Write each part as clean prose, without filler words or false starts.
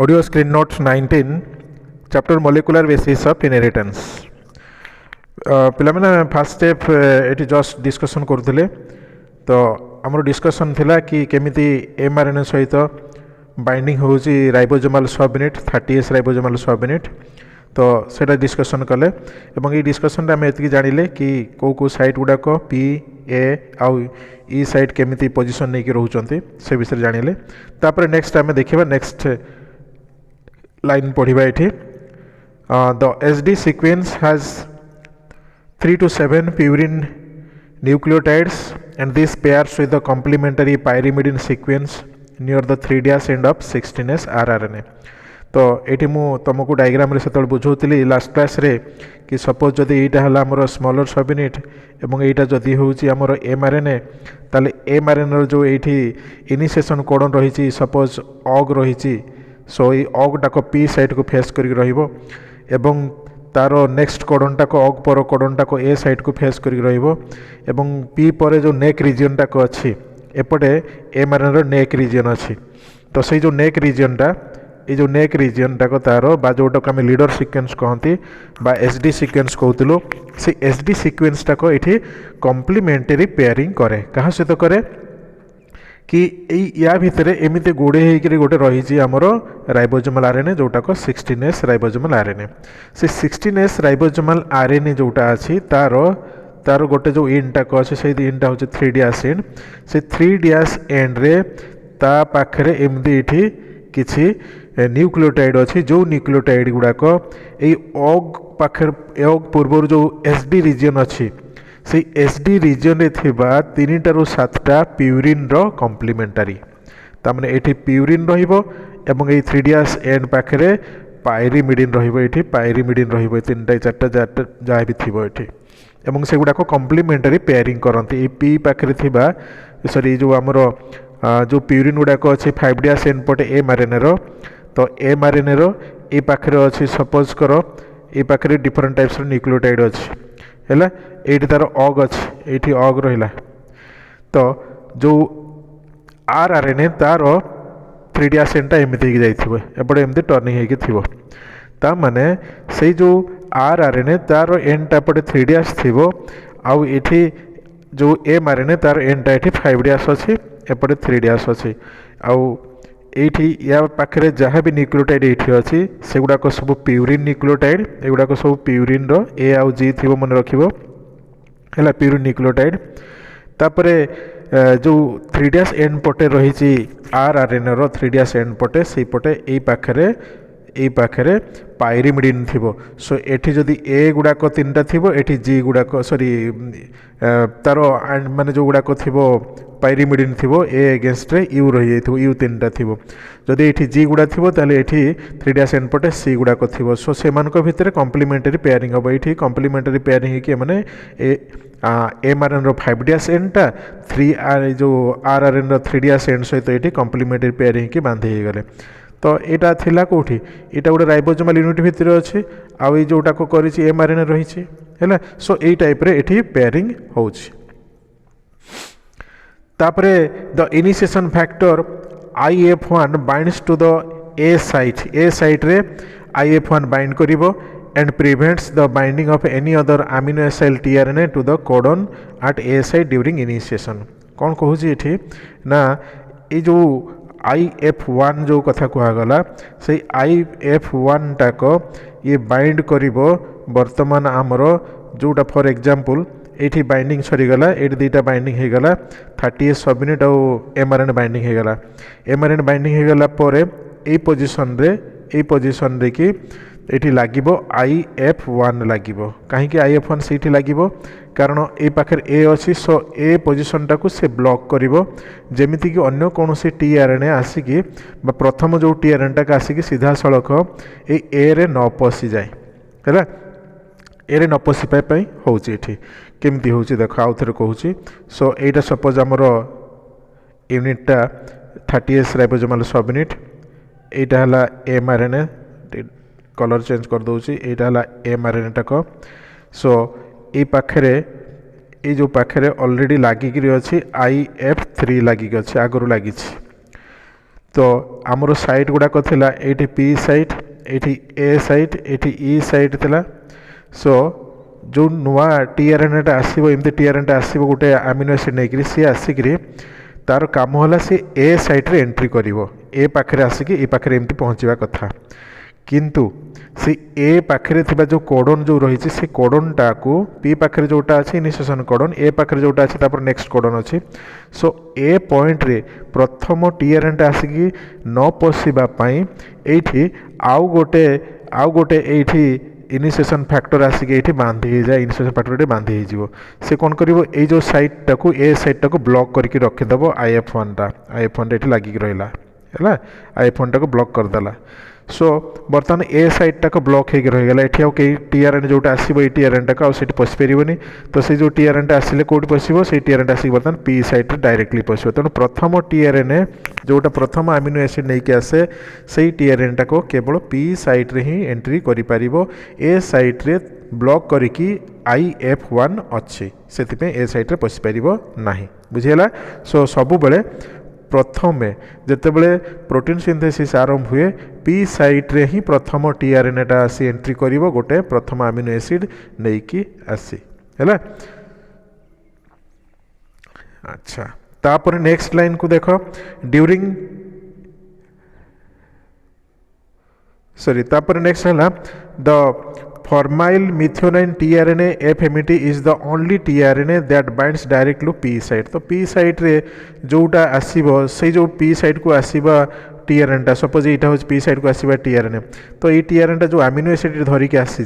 Audio screen note 19 chapter molecular basis of inheritance. पिलाମାନେ first step ଏଠି just discussion କରୁଥିଲେ ତ ଆମର ଡିସ୍କସନ୍ ଥିଲା କି କେମିତି mRNA ସହିତ ବାଇଣ୍ଡିଂ ହେଉଛି ରାଇବୋଜୋମାଲ ସବ୍ ୟୁନିଟ୍ 30S ରାଇବୋଜୋମାଲ ସବ୍ ୟୁନିଟ୍ ତ ସେଇଟା ଡିସ୍କସନ୍ କଲେ ଏବଂ ଏଇ ଡିସ୍କସନ୍ରେ ଆମେ ଏତିକି ଜାଣିଲେ କି କେଉଁ ସାଇଟ୍ ଗୁଡ଼ାକ ପି ଏ ଆଉ ଇ ସାଇଟ୍ କେମିତି ପୋଜିସନ୍ ନେଇକି ରହୁଛନ୍ତି ସେ ବିଷୟରେ ଜାଣିଲେ। ତାପରେ ନେକ୍ସଟ ଆମେ ଦେଖିବା ନେକ୍ସଟ लाइन पढ़ा ये the SD sequence has 3 to 7 purine nucleotides and this pairs with the complementary pyrimidine sequence near the 3' end of 16S rRNA. तो ये मु तुमको डायग्राम रे सेतल बुझौतली लास्ट क्लास रे कि सपोज जदि एटा हला हमर स्मॉलर सब यूनिट एवं एटा जदि होउची हमर mRNA ताले mRNA जो एठी इनिशिएशन कोडन रहिची सपोज ऑग रहिची सो ये ऑगटा को पी साइड को फेस करके रहिबो एवं तार नेक्स्ट कोडनटा को ऑग पर कोडनटा को ए साइड को फेस करके रहिबो एवं पी पर जो नेक रीजनटा को अच्छी एपटे mRNA रो नेक रीजन अच्छी तो से जो नेक रीजनटा ये जो नेक रीजनटा को तार बा जोटा को आम लीडर सिक्वेन्स कहती बा SD सिक्वेन्स कहूँ से SD सिक्वेन्सटा को ये कम्प्लीमेंटरी पेयरिंग करे क्या सहित करे कि या भितर एमती गुड़े होकर गोटे रही आमर राइबोजोमाल RNA जोटा को 16S राइबोजोमाल RNA से 16S राइबोजोमाल RNA जोटा अच्छी तार तार गोटे जो इनटा को अच्छे से इनटा हूँ 3' एंड से 3' एंड रे ता पाखरे एमती ये किसी न्यूक्लियोटाइड अच्छी जो न्यूक्लियोटाइड गुड़ाक ये ऑग पाखर ऑग पूर्व जो SD रीजन अच्छी से SD रीजन रे थिबा 3 से 7टा प्यूरिन रो कम्प्लीमेंटारी तामने एठी प्यूरिन रहिबो एवं ए 3' एंड पाखरे पायरिमिडिन रहिबो एठी पायरिमिडिन रहिबो 3टा 4टा जा भी थिबो एठी एवं से गुडा को कम्प्लीमेंटारी पेयरिंग करंती ए पी पाखरे थिबा सॉरी जो हमरो जो प्यूरिन गुडा को अछि 5' एंड पटे mRNA रो तो mRNA रो ए पाखरे अछि सपोज करो ए पाखरे डिफरेंट टाइप्स रो न्यूक्लियोटाइड अछि हैला एठी तार ऑग अछि एठी ऑग रहिला तो जो rRNA तार 3' एंड टा एमिति कि जाइथिबो एपडे एमिति टर्निंग हेकि थिबो ता माने से जो rRNA तार एंड टा पटे 3' थिबो आउ एठी जो mRNA तार एंड टा एठी 5' अछि एपटे 3' अछि आउ एठी या पाखरे जहाँ भी न्यूक्लियोटाइड एठी अछि सेगुडा को सब प्यूरिन न्यूक्लियोटाइड एगुडा को सब प्यूरिन रो ए आउ जी थिबो मन रखिबो हैला प्यूरिन न्यूक्लियोटाइड तापरे जो 3' एंड पटे रही rRNA रो 3' एंड पटे से पटे ए पाखरे पायरिमिडिन थिबो सो एठी जदि ए गुडाक 3टा थिबो एठी जी गुडाक सॉरी तार माने जो गुडाक थिबो पायरिमिडिन थिबो ए अगेंस्ट रे यू रही जाइथिबो यू 3टा थिबो जदि एठी जी गुडा थिबो ताले एठी 3' एंड पटे सी गुडाक थिबो सो सेमान को भितरे कम्प्लीमेंटरी पेयरिंग हबो एठी कम्प्लीमेंटरी पेयरिंग कि माने mRNA रो 5' एंड टा 3 जो rRNA रो 3' एंड सहित एठी कम्प्लीमेंटरी पेयरिंग कि बांधी हे गले तो यहाँ थिला कोठी एटा गोटे राइबोजोमाल यूनिट भितर अच्छे आउ ये जोटा को करिछि mRNA रही है सो यही टाइप रे एठी पेयरिंग होछि तापरे the initiation factor IF1 binds to the A site रे IF1 बाइंड करिवो and prevents the binding of any other amino acyl tRNA to the codon at A site during initiation कौन कहूँ ये ना ये जो IF1 जो कथा कहगला से IF1 टाक ये बाइंड करिवो वर्तमान आमर जोटा फॉर एग्जांपल एठी बाइंडिंग सरीगला एठी दुईटा बाइंडिंग हो गला 30S सब यूनिट और mRNA बाइंडिंग हो गला mRNA बाइंडिंग हो गला परे ए पोजीशन रे कि एठी लागिबो IF1 लागिबो काहे कि IF1 सेठी लागिबो कारण ए पाखर ए अछि सो ए पोजीशन टाकू से ब्लॉक करिवो जेमिति कि अन्य कोनोसी tRNA आसिकी बा प्रथम जो tRNA टाक आसिकी सीधा सड़क ए रे न पसी जाए हैला ए रे न पसी पाई होउची एठी केमती होउची देखो आउ थरे कहूची सो एटा सपोज हमर यूनिटटा 30S राइबोजोमाल सब यूनिट एटा हला mRNA कलर चेंज कर दूची एटा हला mRNA टाक सो ए पाखरे ये जो पाखरे ऑलरेडी लागिक अच्छी IF3 लागिक अच्छी आगु लगी तो आमर साइट गुड़ाक थिला एठी पी साइट, एठी ए साइट, एठी ई साइट थिला। सो जो नुआ टीआरएनएटा आसीबो, एमती टीआरएनएटा आसीबो गोटे अमीनो एसिड नेकरी सी आसिकरी तार काम होला सी ए साइट रे एंट्री करिवो, ए पाखरे आसिकी ए पाखरे एमती पहुँचवा कथा। किंतु से ए पाखरे थिबा जो कोडन जो रही से कोडन टाकू पी पाखरे जोटा अच्छे इनिशिएशन कोडन, ए पाखरे जोटा अच्छे तापर नेक्स्ट कोडन अच्छी। सो ए पॉइंट रे प्रथम टीआरएनएटा आसिकी न पशिबा पई एठी आउ गोटे एठी इनिशिएशन फैक्टर आसिक ये बांधी हो जाए, इनिशिएशन फैक्टर बांधी हो से कौन करिवो ए जो साइट टाकू ए साइट टाकू ब्लॉक करके रखिदेव IF1 टा, IF1 टा लागिक रहा है, IF1 टाकू ब्लॉक करदेला। सो बर्तमान ए साइट टाक ब्लॉक हो रहीगला, ये आउ कई टीआरएन जोटा आसो ये टीआरएन टाक आउट पशिपारे, तो से जो टीआरएन टा आसिले कौट पशो से टीआरएन आसिक बर्तमान पी साइट डायरेक्टली पशो। तेणु प्रथम टीआरएन जोटा प्रथम अमीनो एसिड नहीं कि आसे से टीआरएन टाक केवल पी साइट रे ही एंट्री करिपारिबो, ए साइट रे ब्लॉक करिकी IF1 अच्छी से ए साइट रे पशिपारिबो नाही, बुझीगला। सो सबु बेले प्रथमे जितेबाला प्रोटीन सिंथेसिस आरंभ हुए पी साइट रे ही प्रथम टीआरएनएटा आसी एंट्री करिवो गोटे प्रथम अमीनो एसिड नहीं कि आसी है। अच्छा तापर नेक्स्ट लाइन को देखो, ड्यूरिंग तापर नेक्स्ट है the formyl methionine tRNA FMET is the only tRNA that binds direct to P site. तो पी साइट रे जोटा आसीबो से जो पी साइट को आसीबा टीआरएन टा, सपोज यहाँ हूँ पी साइड को आसवा टीआरएन, तो ये टीआरएन टा जो अमीनो एसिड धरिकी आसी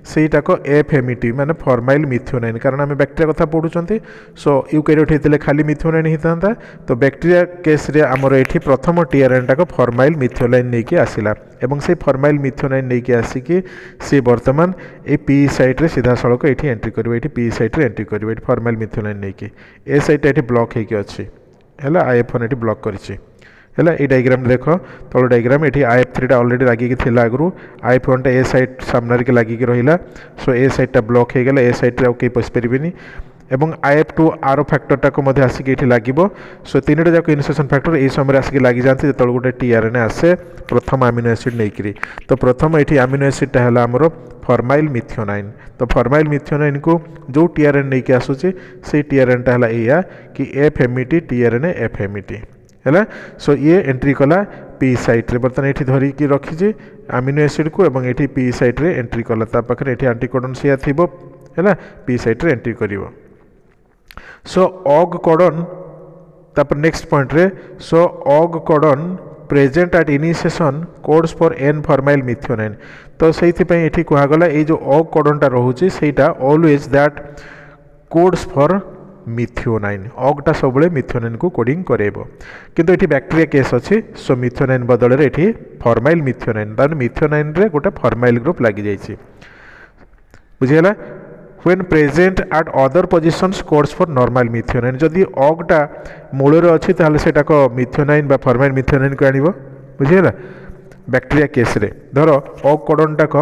सेटाक FMET माने फॉर्माइल मिथ्योनाइन, कारण आम बैक्टेरिया कथा पढ़ुं। सो यूकैरियोट होते खाली मिथ्योनाइन होता, तो बैक्टेरिया केस रे आमर ये प्रथम टीआरएन टाक फॉर्माइल मिथ्योनाइन नहीं कि आसला, एवं से फॉर्माइल मिथ्योनाइन नहीं कि आसिकी सी वर्तमान ए पी साइट रे सीधा सड़क ये एंट्री कर, पी साइट रे एंट्री कर फॉर्माइल मिथ्योनाइन नहीं कि ए साइट ये ब्लॉक होगी अच्छी है, IF1 ये ब्लॉक करी है। ये डायग्राम देख तल डायग्राम ये IF3 टा ऑलरेडी लगिकी थिला आगु, IF1 टा ए साइट सामने के लगिकी रहिला। सो ए साइट टा ब्लॉक हो गला, ए साइट रे कई पशि पारिबेनी, एवं IF2 आर फैक्टर टाक मध्य आसिक ये लगिबो। सो तीनटा जाक इनिशिएशन फैक्टर ये समय आसिक लगी जाती जो गोटे टीआरएन आसे प्रथम अमीनो एसिड नहीं। तो प्रथम ये अमीनो एसिड है आमर फॉर्माइल मिथ्योनाइन। तो फॉर्माइल मिथ्योनाइन को जो टीआरएन नहीं कि आसूचे से टीआरएन टा है कि FMET टीआरएन FMET है। सो ये एंट्री कला पी साइट रे, बर्तमान ये धरिकी रखी अमीनो एसिड को, एवं ये पी साइट रे एंट्री कला, पाखे ये आंटीकोडन सिया थी है, पी साइट रे एंट्री कर। सो ऑग कोडन तापर नेक्स्ट पॉइंट रे, so AUG codon present at initiation codes for N formyl methionine. तो से ये कहगला ये जो ऑग कोडन टा रोचे सेटा always that codes for methionine, ऑगटा सब मिथ्योनाइन को कोडिंग करेबो, किंतु ये बैक्टेरिया केस अच्छी। सो मिथ्योनाइन बदल रे ये फॉर्माइल मिथ्योनाइन, तार मिथ्योनाइन रे गोटे फॉर्माइल ग्रुप लगी जाइए, बुझीगला। When present at other positions codes for normal methionine, जदि ऑगटा मूल अच्छी ताहले सेटा को मिथ्योनाइन बा फॉर्माइल मिथ्योनाइन को आनिबो, बुझीगला। बैक्टेरिया केस रे धर ऑग कोडन टाक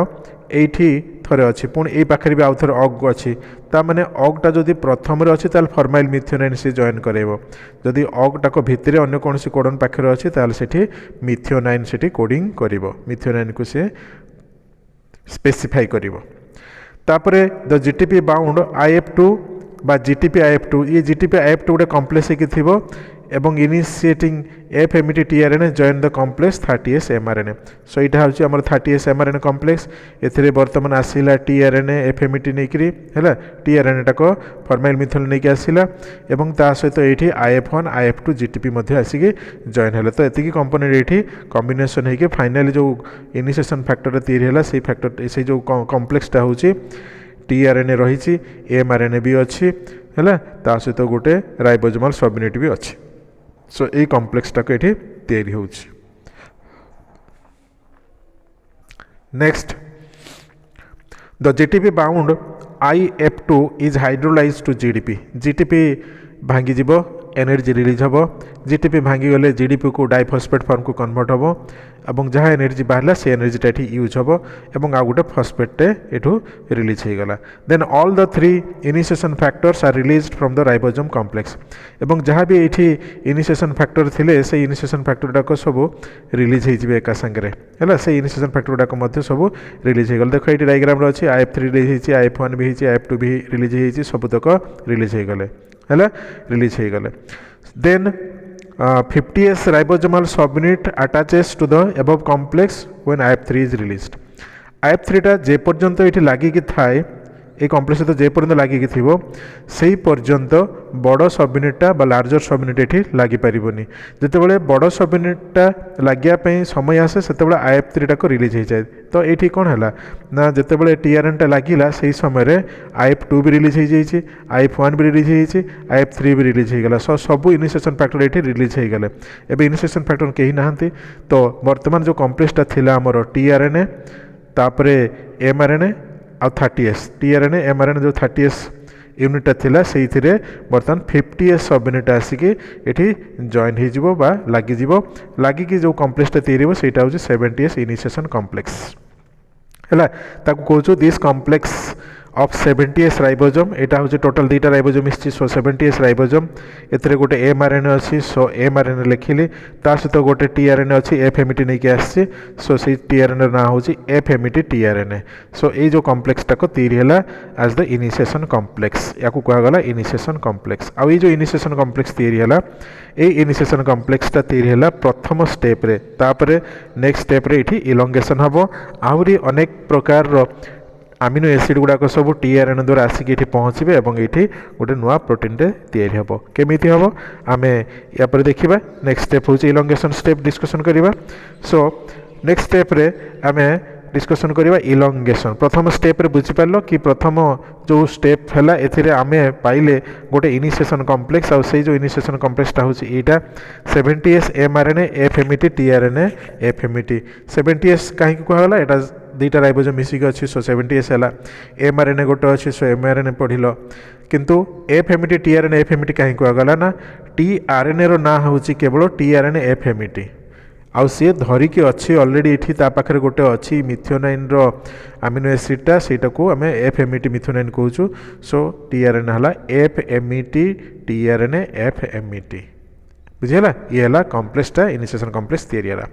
एठी थरे अच्छी, पुणी ये पाखे भी आउ थे ऑग अच्छी, ताने ऑगटा जदि प्रथम अच्छी ताल फॉर्माइल मिथ्योनाइन से जॉइन करेबो, जदि ऑगटा को भितर अन्य कौन कोडन पाखे अच्छी ताल सेठी मिथ्योनाइन सेठी कोडिंग करिवो, मिथ्योनाइन को से स्पेसिफाई करिवो। तापरे द GTP बाउंड IF2 बा GTP IF2, ये GTP IF2 गोटे कम्प्लेक्स होगी थी एवं initiating FMET tRNA join the complex 30S mRNA। सो यहाँ हूँ आम 30S mRNA कम्प्लेक्स, ए बर्तमान आसला टीआरएनए FMET नहीं है, टीआरएनए टाक फॉर्माइल मिथ्योनाइन नहीं आसला, एवं ता सहित ये IF1 IF2 GTP आसिक जॉइन है। तो ये कंपोनेंट ये कॉम्बिनेशन होगी फाइनाली जो इनिशिएशन फैक्टर तैयारी से फैक्टर से जो कम्प्लेक्सटा हूँ टीआरएनए रही, mRNA भी अच्छी है, ता सहित गोटे राइबोसोमल सब यूनिट भी अच्छी। सो ये कम्प्लेक्स टाक ये तैयारी हो। Next the GTP bound IF2 is hydrolyse to GDP, GTP भांगी जीव एनर्जी रिलीज हम जीटीपी भांगी गले जीडीपी को डाइफस्फेट फॉर्म को कन्वर्ट हम और जहाँ एनर्जी बाहर से एनर्जीटा ये यूज हम और आ गोटे फस्फेटे एठू रिलीज हो गला then all the three initiation factors are released from the ribosome complex एवं जहाँ भी ये इनिशिएशन फैक्टर थिले से इनिशिएशन फैक्टर गुड़ाक सब रिलीज हो एका संगे है से इनिशिएशन फैक्टर गुड़ाक सब रिलीज हो गला देख ये डायग्राम अच्छी IF3 रिलीज हो IF1 भी होती IF2 भी रिलीज हो सबुतक रिलीज हो गले है रिलीज हो गले then 50S ribosomal subunit attaches to the above complex when IF3 is released. IF3 टा जे पर्यंत ये लगिक थाए ये कम्प्लेक्स सहित जे पर्यंत लगिक थी से पर्यंत बड़ सबयूनिटा बा लार्जर सबयूनिट ये लगिपारनी जितेबाला बड़ सबयूनिटा लगे समय आसे से IF3 टा को रिलीज हो जाए तो ये कौन है ना जितेबाला TRN टा लगिला से समय IF2 भी रिलीज हो जाए IF1 भी रिलीज हो IF3 भी रिलीज हो गला सब इनिशिएशन फैक्टर ये रिलीज हो गले एवं इनिशिएशन फैक्टर कहीं ना तो बर्तमान जो कम्प्लेक्सटा थिला आमर TRNA तापरे mRNA आ 30S TRNA mRNA जो 30S यूनिटा थिला से बर्तमान 50S सब यूनिट आसिक ये जॉइन हो लगिकी जो कम्प्लेक्सटा तैयारी से 70S इनिशिएशन कम्प्लेक्स है कहूँ this complex of 70S ribosome यहाँ हूँ टोटल दुईटा राइबोसोम इसी सो 70S राइबोसोम एथे गोटे mRNA अच्छी सो mRNA लिखिली ता सहित गोटे TRNA अच्छी FMET नहीं आसी सो से TRNA ना हूँ FMET TRNA सो ये जो कम्प्लेक्सटा को तैयारी है एज द इनिशिएशन कम्प्लेक्स या कहगला इनिशिएशन कम्प्लेक्स आउ ये जो इनिशिएशन कम्प्लेक्स तैयारी है ये इनिशिएशन कम्प्लेक्सटा तैयारी है प्रथम स्टेप्रे तापर नेक्स्ट स्टेप्रे ये इलंगेशन हम आहरी अनेक प्रकार आमिनो एसिड गुड़ाक सब TRNA द्वारा आसिक ये पहुँचे और ये गोटे नुआ प्रोटीन तैयारी हम केमी हम आम यापर देखा नेक्स्ट स्टेप हूँ इलंगेशन स्टेप डिस्कसन करवा सो नेक्स्ट स्टेप रे आम डिस्कसन करवा इलंगेशन प्रथम स्टेप रे बुझीपार कि प्रथम जो स्टेप है एथिरे आमे पाइले गोटे इनिशिएशन कम्प्लेक्स आउ से जो इनिशिएशन कम्प्लेक्सटा हूँ यहाँ 70S mRNA FMET TRNA FMET 70S कहीं कहला यहाँ दुईटा राइबोसोम मिसिक अच्छी सो 70S है mRNA गोटे अच्छी सो mRNA पढ़ल किंतु FMET TRNA FMET कहीं कहगला ना TRNA रो ना हूँ केवल TRNA FMET आउ सी धरिकी अच्छी अलरेडी ये पाखे गोटे अच्छी मिथ्योनाइन रो आमिनो एसिडटा सेटा को आम FMET मिथ्योनाइन कहूँ सो TRNA है FMET TRNA FMET बुझीगला ये है कम्प्लेक्सटा इनिशिएशन कम्प्लेक्स तैयारी है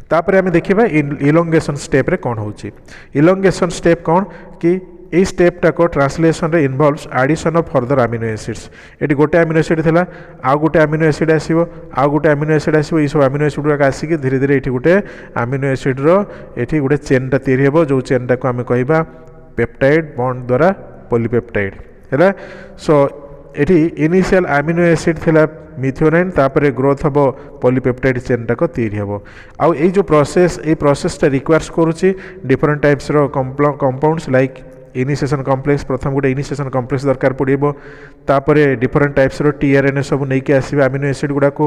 तापर आम देखा इलंगेशन स्टेप रे कौन होची इलंगेशन स्टेप कौन कि ये स्टेपटा को ट्रांसलेशन रे involves addition of further amino acids ये गोटे अमीनो एसिड थिला आ गोटे अमीनो एसिड आसीबो आ गोटे अमीनो एसिड आसीबो ये सब अमीनो एसिड गुडा आसिक धीरे धीरे ये गोटे अमीनो एसिड रो ये गोटे चेनटा तैयारी हो जो चेनटा को आम कहवा पेप्टाइड बॉन्ड द्वारा पॉलीपेप्टाइड है सो ये इनिशियल अमीनो एसिड थिला मिथ्योनाइन तापर ग्रोथ हम पॉलीपेप्टाइड चेनटा को तैयारी हम आउ ये जो प्रोसेस ये प्रोसेसटा रिक्वायर्स करुच्ची डिफरेंट टाइप्स रो कंपाउंड्स लाइक इनिशिएशन कम्प्लेक्स प्रथम गोटे इनिशिएशन कम्प्लेक्स दरकार पड़ो तापर डिफरेंट टाइप्स रो TRNA सब नहीं कि आसवे अमीनो एसिड गुड़ाक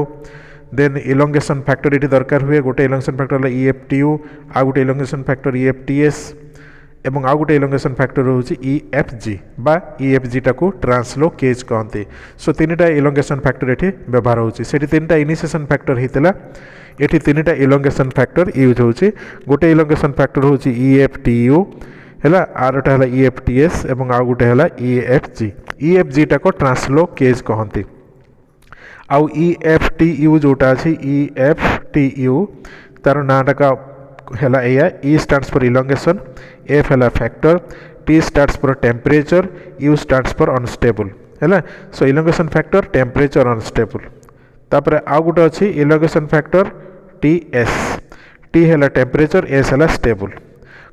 देन इलंगेशन फैक्टर ये दरकार हुए गोटे इलंगेशन फैक्टर है EFTU आ गोटे इलंगेशन फैक्टर EFTS एवं आ गोटे इलंगेशन फैक्टर हूँ EFG बा EFG टाको ट्रांसलोकेज कहते सो तीनटा इलंगेशन फैक्टर ये व्यवहार होती तीनटा इनिशिएशन फैक्टर होता ये तीनटा इलंगेशन फैक्टर यूज होची गोटे इलंगेशन फैक्टर हूँ EFTU है आरटा है EFTS एवं आ गोटे है EFG टा को ट्रांसलोकेज कहते आउ EFTU जोटा अच्छी EFTU तार नाटा का है या E stands for elongation F है factor T stands for temperature U stands for unstable है so elongation factor temperature unstable तापर आ गोटे अच्छी इलंगेशन फैक्टर TS T है टेम्परेचर S है स्टेबल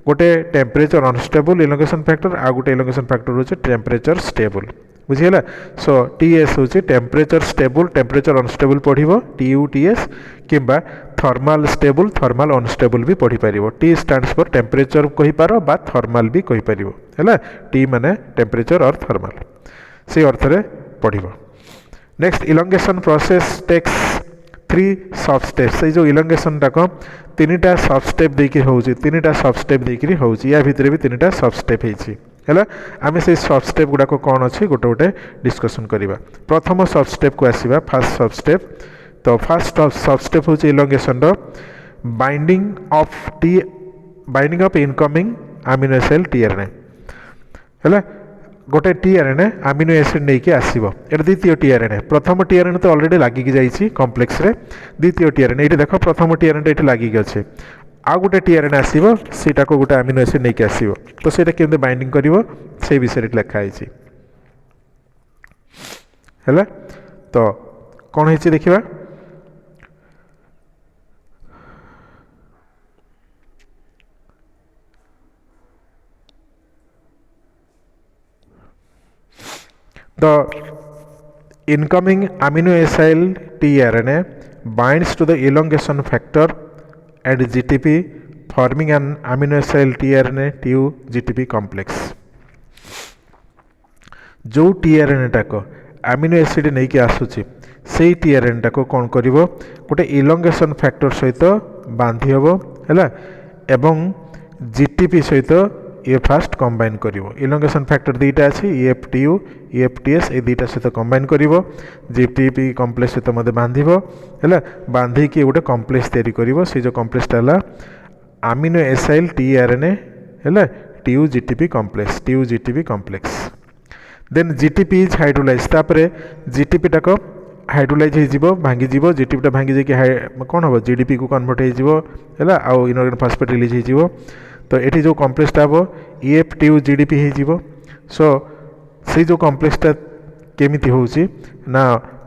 गोटे टेम्परेचर अनस्टेबल इलंगेशन फैक्टर आ गोटे इलंगेशन फैक्टर हूँ टेम्परेचर स्टेबल बुझीगला सो TS हूँ टेम्परेचर स्टेबल टेम्परेचर अनस्टेबल पढ़ो TUTS किंबा थर्माल स्टेबल थर्माल अनस्टेबल भी पढ़ी पार T स्टैंड्स फॉर टेम्परेचर कहींपार बा थर्माल भी कहींपार है T माने टेम्परेचर और थर्माल से अर्थ में पढ़ो नेक्स्ट इलंगेशन प्रोसेस टेक्स 3 सब स्टेप्स जो इलंगेशन टाक तीनटा सब स्टेप देखिए हूँ तीनटा सब स्टेप देखिए हूँ या भितर भी तीनटा सब स्टेप होती है आम से सब स्टेप गुड़ाक कौन अच्छी गोटे गोटे डिस्कसन करवा। प्रथम सब स्टेप को आसवा फास्ट सब स्टेप। तो फास्ट सब स्टेप हूँ elongation binding of incoming amino acid tRNA है गोटे टीआरएनए अमीनो एसिड नहीं कि आसो ये द्वितीय टीआरएनए। प्रथम टीआरएनए तो अलरेडी लगिकी जाइए कम्प्लेक्स रे। द्वितीय टीआरएनए ये देख प्रथम टीआरएनए ये लगिकी अच्छे आउ गोटे टीआरएनए आसो सीटा को गोटे अमीनो एसिड नहीं कि आसो तो सीटा केमती बाइंडिंग करिवो से विषय लिखाई है। तो कौन है देखा the incoming amino acid tRNA binds to the elongation factor and GTP forming an amino acid tRNA TU-GTP complex। जो tRNA टाक अमीनो एसिड नहीं कि आसूची से tRNA टाक कौन करिवो गोटे इलंगेशन फैक्टर सहित बांधी हबो हैला एवं GTP सहित ये फास्ट कंबाइन करिवो। इलंगेशन फैक्टर दुईटा अच्छी EFTU EFTS ये दुईटा सहित कंबाइन करिवो GTP कम्प्लेक्स सहित मते बांधिबो हैला बांधी कि गोटे कम्प्लेक्स तैयारी करिवो से जो कम्प्लेक्सटा हला अमीनो एसिड tRNA हैला TU-GTP complex. Then GTP is hydrolyse तापरे GTP टाक हाइड्रोलाइज हो भांगी जीवो GTP टा भांगी जाकि कौन हम GDP को कन्वर्ट हो हैला आउ इनऑर्गेनिक फॉस्फेट रिलीज हो तो ये जो कम्प्लेक्सटा हम EFTU GDP हो। सो से जो कम्प्लेक्सटा केमिति होउची ना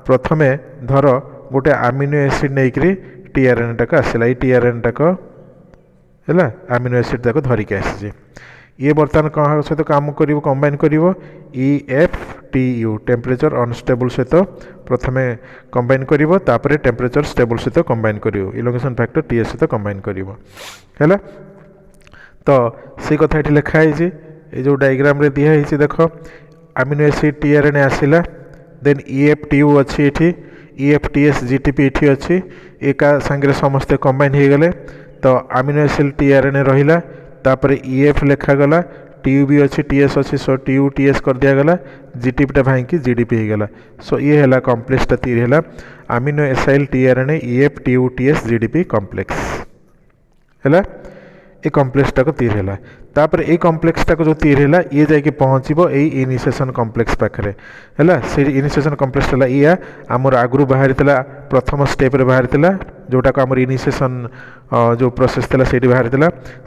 प्रथमे धर गोटे अमीनो एसिड नहीं कि tRNA टाक आसला ये tRNA टाक है अमीनो एसिड टाक धरिकी आसी ये बर्तमान कौन सहित काम कर कंबाइन कर EFTU टेम्परेचर अनस्टेबल सहित प्रथमे कंबाइन कर टेम्परेचर स्टेबल सहित कंबाइन कर इलंगेशन फैक्टर TS सहित कंबाइन कर तो से कथा ये लिखाई ये जो डायग्राम रे दिया है देख अमीनो एसिड tRNA आसला देन EFTU अच्छी ये EFTS GTP ये अच्छी एक सांगे समस्ते कंबाइन हो गले तो अमीनो एसिड tRNA रहिला तापर EF लिखागला TU भी अच्छी TS अच्छी सो TU TS कर दिगला GTP टा भाई GDP हो गला। सो ये है कम्प्लेक्सटा तीर है amino acid tRNA EFTU TS GDP complex है ये कम्प्लेक्सटा को तीर है तापर ये कम्प्लेक्सटा को जो तीर है ये जाकि पहुँचो ये इनिशिएशन कम्प्लेक्स पाखे है से इनिशिएशन कम्प्लेक्सटा या आमर आगु बाहरी प्रथम स्टेप बाहरी जोटा को आमर इनिशिएशन जो प्रोसेस थी से बाहरी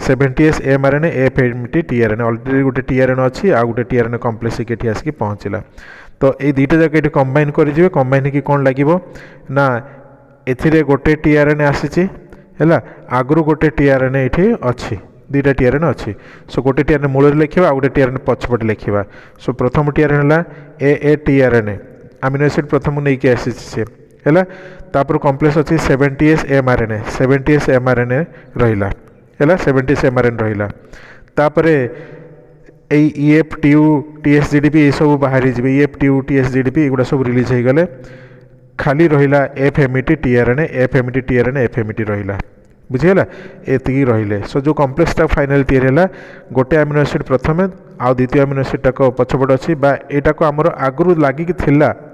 70S mRNA FMT tRNA already गोटे tRNA अच्छी आ गोटे tRNA कम्प्लेक्स ये आसिक पहुँचला तो ये दुईटा जाक ये कंबाइन करेंगे कंबाइन हो कौन लगे ना ए गोटे tRNA आसी है आगु गोटे tRNA ये अच्छी दुईटा tRNA अच्छी सो गोटे tRNA मूल लिखा आ गोटे tRNA पछपटे लिखा। सो प्रथम tRNA है tRNA अमीनो एसिड प्रथम नहीं कि आसी है तापर कम्प्लेक्स अच्छी 70S mRNA रहिला है 70S mRNA रहिला तापर EFTU TS GDP ये सब बाहरी जी EFTU TS GDP एगुड़ा सब रिलीज हो गले खाली रहिला FMET tRNA रहिला बुझीगला एति रहिले। सो जो कम्प्लेक्सटा फाइनल तीर है गोटे अमीनो एसिड प्रथमे आउ द्वितीय अमीनो एसिड टाक पछपट अच्छी यहाँ को आमर आगु लगिकी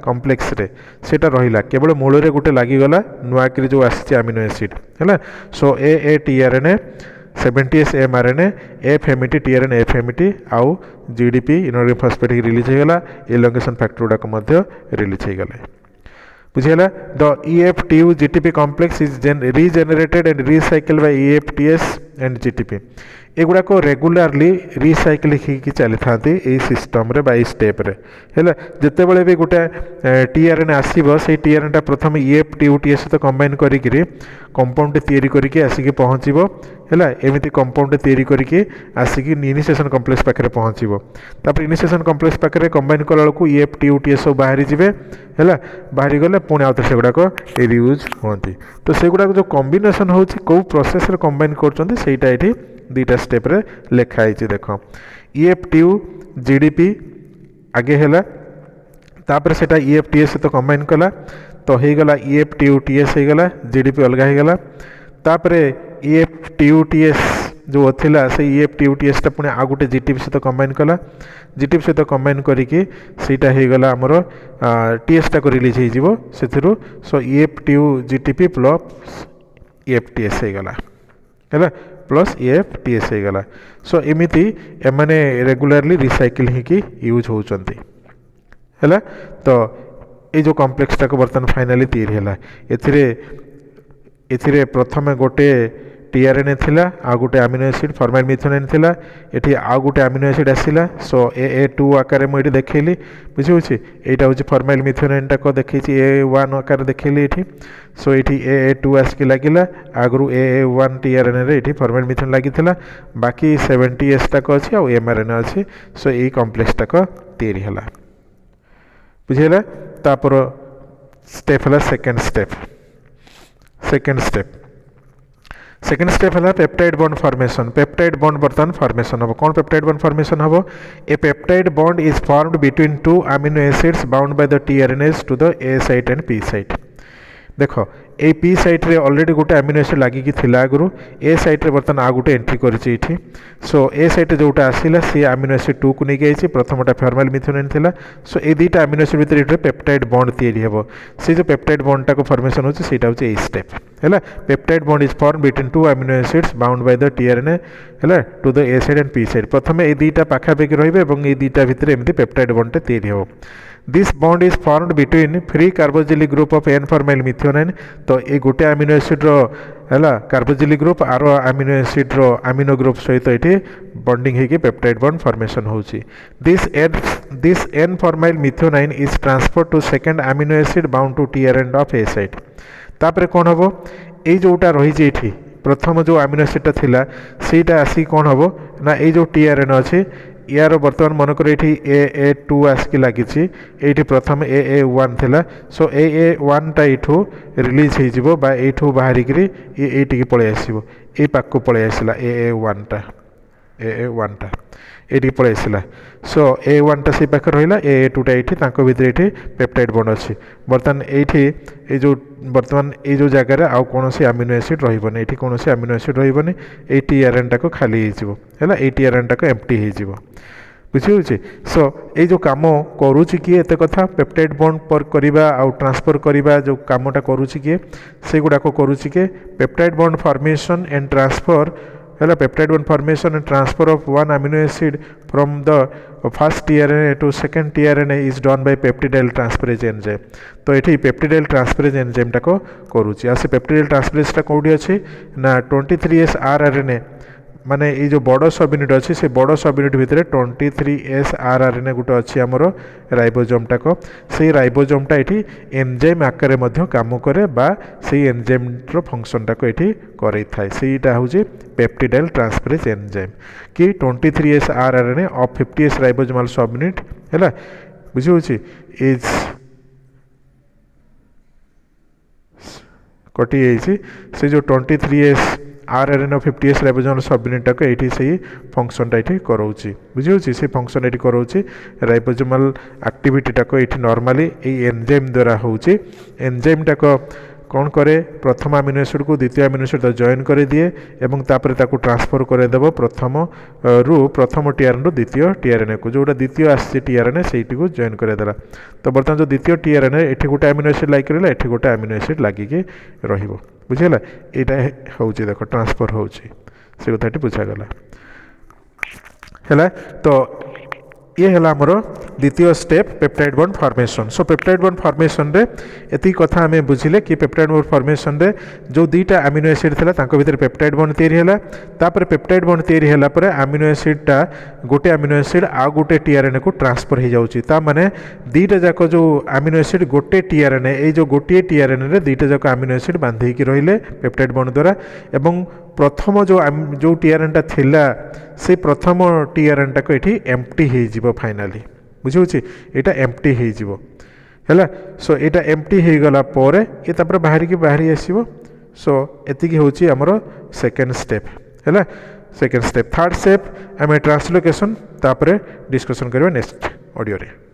कम्प्लेक्स रे सेटा रहिला केवल मूल रे गोटे लगिगला नुआक जो आसी अमीनो एसिड है। So A tRNA 70S mRNA FMET tRNA FMET आउ GDP इनऑर्गेनिक फॉस्फेट रिलीज हो गला इलंगेशन फैक्टर गुड़ाक रिलीज हो गले बुझीगला। The EFTU GTP complex is regenerated and recycled by EFTS and GTP एगुड़ा को रेगुलारली रिसाइकिल ही चली था सिस्टम रे बाई स्टेप रे है जिते बड़े भी गोटे tRNA आसो से tRNA टा प्रथम EFTU TS सहित कंबाइन करी कंपाउंड तैयारी करके आसिक पहुँचो है एमती कंपाउंड तैयारी करके आसिक इनिशिएशन कम्प्लेक्स पाखे पहुँचो तापर इनिशिएशन कम्प्लेक्स पाखे कंबाइन कला बेलू EFTU TS सब बाहरी जी है बाहरी गले पुणी आउ से गुड़ाक रियूज होती तो से गुड़ाक जो कम्बिनेसन हो कौ प्रोसेस कंबाइन कर दुईटा स्टेप रे लिखाई देख EFTU GDP आगे है तापर सेटा EFTS सहित कंबाइन कला तो हो गला EFTU TS हो गला GDP अलग हो गला तापर EFTU TS जो ओ थिला से EF TU TS टा पुणी आ गोटे GTP सहित कंबाइन कला GTP सहित कंबाइन करिकी सेटा हे गला हमर TS टा को रिलीज हे जिवो सेथिरु सो EF TU GTP plus EF TS हे गला हैला प्लस EF TS हे गला सो एमिति एमाने रेगुलरली रिसाइकिल ही की यूज होचंती हैला तो ये जो कॉम्प्लेक्स टाको बर्तन फाइनाली तैयारी हैला एथिरे प्रथमे गोटे टीआरएनए थिला आ गोटे अमीनो एसिड फॉर्माइल मिथोनाइन थिला एठी आ गोटे अमीनो एसिड आसिला सो AA2 आकार में एठी देखैली बुझी होछि एटा होछि फॉर्माइल मिथोनाइन टा को देखैछि AA1 आकार देखैली एठी सो एठी AA2 आसके लागिला आगरु AA1 टीआरएनए रे एठी फॉर्माइल मिथोनाइन लागिथिला बाकी 70S टा को अछि आ एमआरएनए अछि सो ए कॉम्प्लेक्स टा को तैयारी हैला बुझिला तापर स्टेप हैला सेकंड स्टेप है peptide bond formation peptide bond बर्तमान फॉर्मेशन हम कौन पेप्टाइड बॉन्ड फॉर्मेशन हम a peptide bond is formed between two amino acids bound by the tRNAs to the A site and P site देख A P site रे already गोटे amino acid लागिकी थिला आगु ए साइट रे बर्तमान आ गोटे एंट्री करिछि इठी सो ए साइट जोटा आसिला सी अमीनो एसिड 2 को नेकी आइछि प्रथमटा फॉर्माइल मिथोनाइन थिला सो ए दुईटा अमीनो एसिड भितर इठे पेप्टाइड बॉन्ड तैयारी हेबो से जो पेप्टाइड बॉन्ड टा को फॉर्मेशन होछि सेटा होछि ए स्टेप हैला peptide bond is form between two amino acids bound by the tRNA हैला to the A side and P side प्रथमे ए दुईटा पाखा बेक रहिबे एवं ए दुईटा भितर एमति पेप्टाइड बॉन्ड टा तैयारी हेबो This bond is formed between free carboxylic group of N-formyl methionine तो ये गोटे अमीनो एसिड रो हैला कार्बोक्सिलिक ग्रुप आर अमीनो एसिड रो अमीनो ग्रुप सहित ये बॉन्डिंग है पेप्टाइड बॉन्ड फॉर्मेशन होची this N-formyl methionine is transferred to second amino acid bound to TRN of A site तापरे कौन हबो ए जोटा रही जे एठी प्रथम जो अमीनो एसिड ता थिला सेटा आसी कौन हबो ना ए जो TRN अछि यार बर्तमान मनकर ये AA2 आसकी लगी ये प्रथम AA1 थिला सो AA1 टा यू रिलीज हो बाहरिक ये पलि आसो ये पाक पलि आसला AA1 टा ये पलि आसला सो A1 टा से पाखे रहा AA2 टा ये भितर ये पेप्टाइड बॉन्ड अच्छी बर्तमान ये जो बर्तमान ये जो जगार आउ कौन सी अमीनो एसिड रही कौन सी अमीनो एसिड रही ये टीआरएन टाक खाली है ये टीआरएन टाक एम्प्टी हो बुझी सो ये जो कम करुच्ची किए एत कथा पेप्टाइड बॉन्ड पर करवा आउ ट्रांसफर करवा जो कमटा करुच्ची किए से गुड़ाक करुच्ची के peptide bond formation and transfer है peptide bond formation and transfer of one amino acid from the first tRNA to second tRNA is done by peptidyl transferase enzyme तो ये पेप्टिडाइल ट्रांसफरेज एंजाइम टाक करुच्ची आ से पेप्टिडाइल ट्रांसफरेज टा कौटी अच्छी ना 23S rRNA माने ये जो बड़ सब यूनिट अच्छी से बड़ सब यूनिट भितर 23S rRNA गोटे अच्छी आमर राइबोजोम टाक से राइबोजोम टा ये एंजाइम आकार में काम करे बा से एंजाइम रो फंक्शन टाक ये करे थाए सेटा हूँ पेप्टिडाइल ट्रांसफरेज एंजाइम कि 23S rRNA ऑफ 50S राइबोजोमाल सब यूनिट है बुझी होची इज कटि से जो 23S rRNA 50S राइबोजोमाल सब यूनिट टाक ये से फंक्शन टा ये कराऊँगी बुझी से फंक्शन ये कराऊँगी राइबोजोमाल एक्टिविटी टाक ये नॉर्मली एंजाइम द्वारा होची एंजाइम टाक कौन करे प्रथम अमीनो एसिड को द्वितीय अमीनो एसिड जॉइन कर दिए एवं तापर ताको ट्रांसफर करदेव प्रथम टीआरएन रु द्वितीय टीआरएनए को जोटा द्वितीय आसी टीआरएनए सेठी को जॉइन करदेला तो बर्तमान जो द्वितीय टीआरएनए एठी गोटे अमीनो एसिड लागिक रहा एठी गोटे अमीनो एसिड लागिक रहिबो बुझिला एटा होउची देखो ट्रांसफर होउची से कथाटी बुझागला हैला तो ये है आमर द्वितीय step peptide bond formation so peptide bond formation रे एती कथा हमें बुझिले कि पेप्टाइड बॉन्ड फॉर्मेशन रे जो दुईटा अमीनो एसिड थिला तांको भीतर पेप्टाइड बॉन्ड तैयारी हैला तापर पेप्टाइड बॉन्ड तैयारी हैला परे अमीनो एसिड टा गोटे अमीनो एसिड आ गोटे टीआरएनए को ट्रांसफर हो जाउची ता माने दुईटा जाक जो अमीनो एसिड गोटे टीआरएनए ए जो गोटे टीआरएनए रे दुईटा जाक अमीनो एसिड बांधी की रहिले पेप्टाइड बॉन्ड द्वारा एवं प्रथम जो टीआरएन टा थिला से प्रथम टीआरएन टा को एठी एम्प्टी हे जिवो फाइनली बुझी होची एटा एम्प्टी हे जिवो हैला सो एटा एम्प्टी हे गला परे ए तापर बाहरी आसीबो सो एतिकी होची हमरो सेकंड स्टेप हैला सेकंड स्टेप थर्ड स्टेप आमे ट्रांसलोकेशन तापर डिस्कशन करबा नेक्स्ट ऑडियो रे।